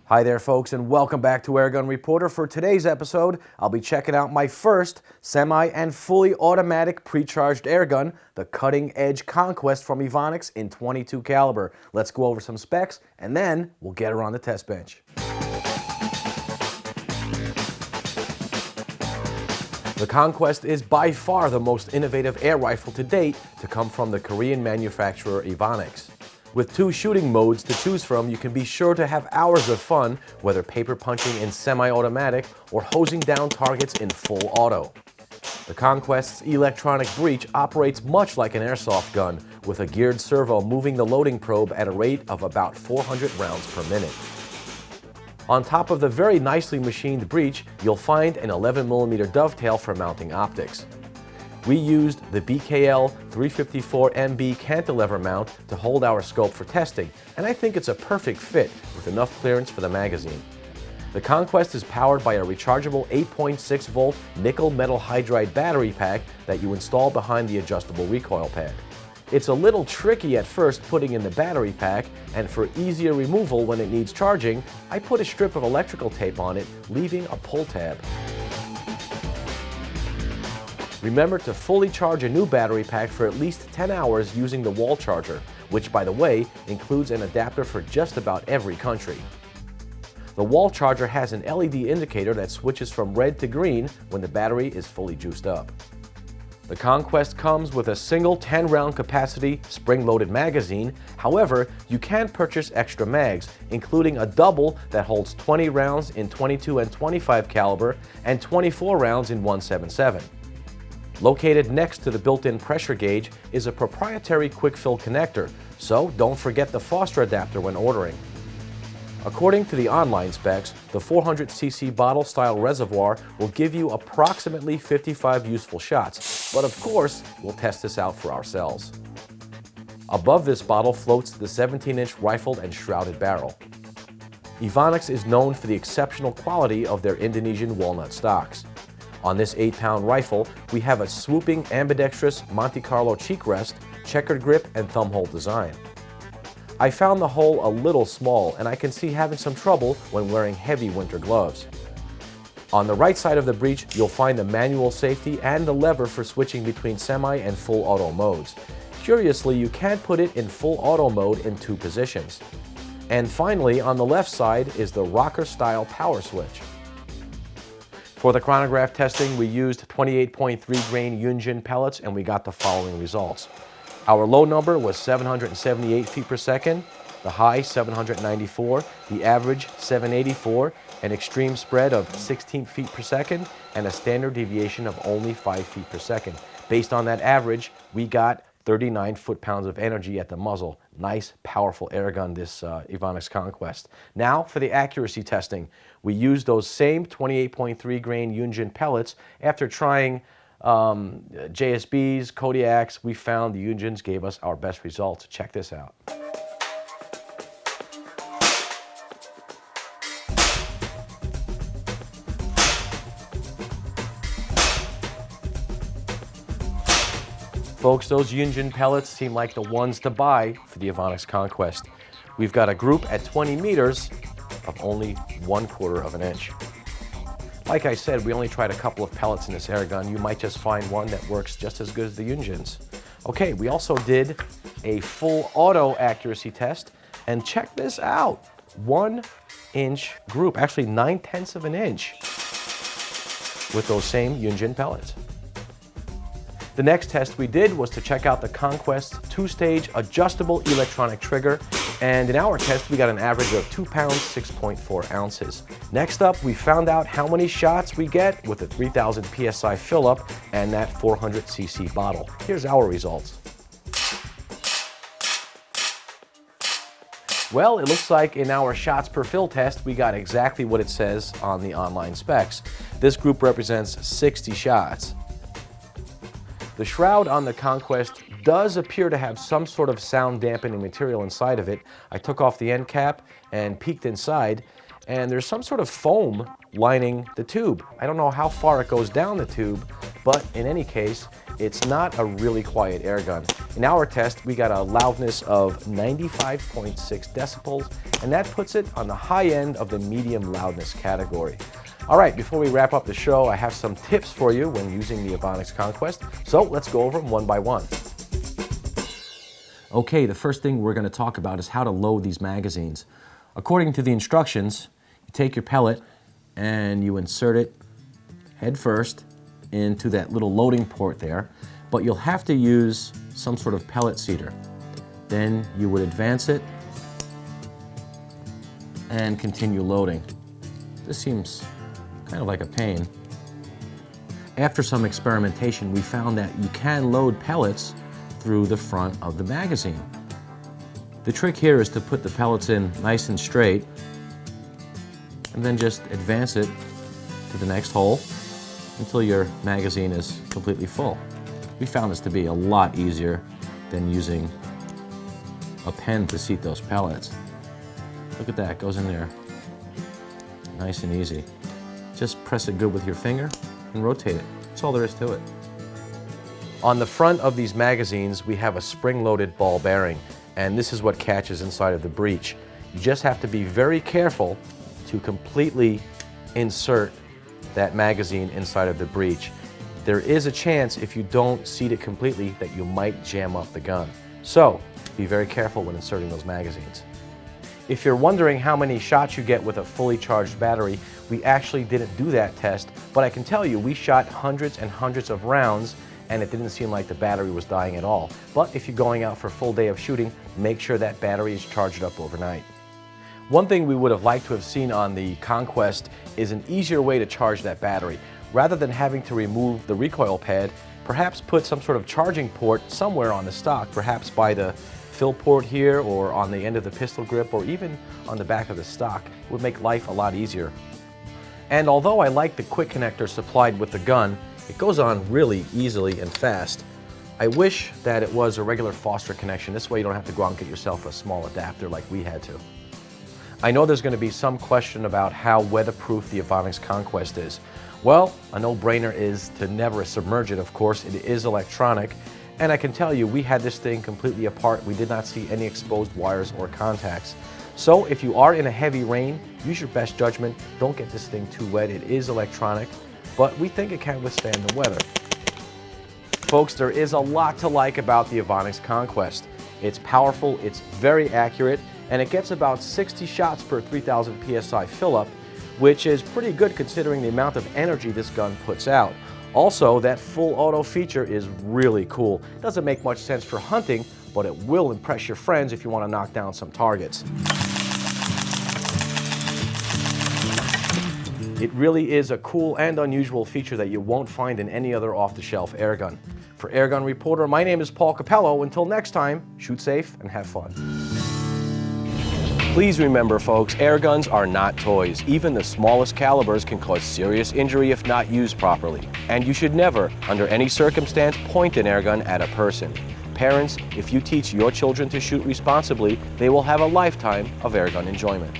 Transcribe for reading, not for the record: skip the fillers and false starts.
Hi there folks, and welcome back to Airgun Reporter. For today's episode, I'll be checking out my first semi and fully automatic pre-charged airgun, the cutting-edge Conquest from Evanix in .22 caliber. Let's go over some specs, and then we'll get her on the test bench. The Conquest is by far the most innovative air rifle to date to come from the Korean manufacturer Evanix. With two shooting modes to choose from, you can be sure to have hours of fun, whether paper punching in semi-automatic or hosing down targets in full auto. The Conquest's electronic breech operates much like an airsoft gun, with a geared servo moving the loading probe at a rate of about 400 rounds per minute. On top of the very nicely machined breech, you'll find an 11mm dovetail for mounting optics. We used the BKL 354MB cantilever mount to hold our scope for testing, and I think it's a perfect fit with enough clearance for the magazine. The Conquest is powered by a rechargeable 8.6-volt nickel metal hydride battery pack that you install behind the adjustable recoil pad. It's a little tricky at first putting in the battery pack, and for easier removal when it needs charging, I put a strip of electrical tape on it, leaving a pull tab. Remember to fully charge a new battery pack for at least 10 hours using the wall charger, which, by the way, includes an adapter for just about every country. The wall charger has an LED indicator that switches from red to green when the battery is fully juiced up. The Conquest comes with a single 10-round capacity spring-loaded magazine. However, you can purchase extra mags, including a double that holds 20 rounds in .22 and .25 caliber and 24 rounds in .177. Located next to the built-in pressure gauge is a proprietary quick-fill connector, so don't forget the Foster adapter when ordering. According to the online specs, the 400cc bottle-style reservoir will give you approximately 55 useful shots, but of course, we'll test this out for ourselves. Above this bottle floats the 17-inch rifled and shrouded barrel. Evanix is known for the exceptional quality of their Indonesian walnut stocks. On this 8-pound rifle, we have a swooping ambidextrous Monte Carlo cheek rest, checkered grip, and thumbhole design. I found the hole a little small, and I can see having some trouble when wearing heavy winter gloves. On the right side of the breech, you'll find the manual safety and the lever for switching between semi and full auto modes. Curiously, you can put it in full auto mode in 2 positions. And finally, on the left side is the rocker-style power switch. For the chronograph testing, we used 28.3 grain Yunjin pellets, and we got the following results. Our low number was 778 feet per second, the high 794, the average 784, an extreme spread of 16 feet per second, and a standard deviation of only 5 feet per second. Based on that average, we got 39 foot-pounds of energy at the muzzle. Nice, powerful airgun, this Evanix Conquest. Now, for the accuracy testing. We used those same 28.3 grain Yunjin pellets. After trying JSBs, Kodiaks, we found the Yunjins gave us our best results. Check this out. Folks, those Yunjin pellets seem like the ones to buy for the Evanix Conquest. We've got a group at 20 meters of only 1/4 of an inch. Like I said, we only tried a couple of pellets in this airgun. You might just find one that works just as good as the Yunjins. Okay, we also did a full auto accuracy test, and check this out. 1-inch group, actually 9/10 of an inch with those same Yunjin pellets. The next test we did was to check out the Conquest's 2-stage adjustable electronic trigger, and in our test we got an average of 2 pounds, 6.4 ounces. Next up, we found out how many shots we get with a 3000 PSI fill-up and that 400cc bottle. Here's our results. Well, it looks like in our shots per fill test, we got exactly what it says on the online specs. This group represents 60 shots. The shroud on the Conquest does appear to have some sort of sound dampening material inside of it. I took off the end cap and peeked inside, and there's some sort of foam lining the tube. I don't know how far it goes down the tube, but in any case, it's not a really quiet air gun. In our test, we got a loudness of 95.6 decibels, and that puts it on the high end of the medium loudness category. All right, before we wrap up the show, I have some tips for you when using the Evanix Conquest, so let's go over them one by one. Okay, the first thing we're going to talk about is how to load these magazines. According to the instructions, you take your pellet and you insert it head first into that little loading port there, but you'll have to use some sort of pellet seeder. Then you would advance it and continue loading. This seems kind of like a pain. After some experimentation, we found that you can load pellets through the front of the magazine. The trick here is to put the pellets in nice and straight and then just advance it to the next hole until your magazine is completely full. We found this to be a lot easier than using a pen to seat those pellets. Look at that, it goes in there nice and easy. Just press it good with your finger and rotate it. That's all there is to it. On the front of these magazines, we have a spring-loaded ball bearing, and this is what catches inside of the breech. You just have to be very careful to completely insert that magazine inside of the breech. There is a chance, if you don't seat it completely, that you might jam up the gun. So be very careful when inserting those magazines. If you're wondering how many shots you get with a fully charged battery, we actually didn't do that test, but I can tell you we shot hundreds and hundreds of rounds and it didn't seem like the battery was dying at all. But if you're going out for a full day of shooting, make sure that battery is charged up overnight. One thing we would have liked to have seen on the Conquest is an easier way to charge that battery. Rather than having to remove the recoil pad, perhaps put some sort of charging port somewhere on the stock, perhaps by the fill port here or on the end of the pistol grip or even on the back of the stock. It would make life a lot easier. And although I like the quick connector supplied with the gun, it goes on really easily and fast. I wish that it was a regular Foster connection. This way you don't have to go out and get yourself a small adapter like we had to. I know there's going to be some question about how weatherproof the Evanix Conquest is. Well, a no-brainer is to never submerge it, of course. It is electronic, and I can tell you we had this thing completely apart. We did not see any exposed wires or contacts. So if you are in a heavy rain, use your best judgment. Don't get this thing too wet. It is electronic, but we think it can withstand the weather. Folks, there is a lot to like about the Evanix Conquest. It's powerful, it's very accurate, and it gets about 60 shots per 3,000 PSI fill-up, which is pretty good considering the amount of energy this gun puts out. Also, that full auto feature is really cool. It doesn't make much sense for hunting, but it will impress your friends if you want to knock down some targets. It really is a cool and unusual feature that you won't find in any other off-the-shelf airgun. For Airgun Reporter, my name is Paul Capello. Until next time, shoot safe and have fun. Please remember, folks, air guns are not toys. Even the smallest calibers can cause serious injury if not used properly. And you should never, under any circumstance, point an air gun at a person. Parents, if you teach your children to shoot responsibly, they will have a lifetime of air gun enjoyment.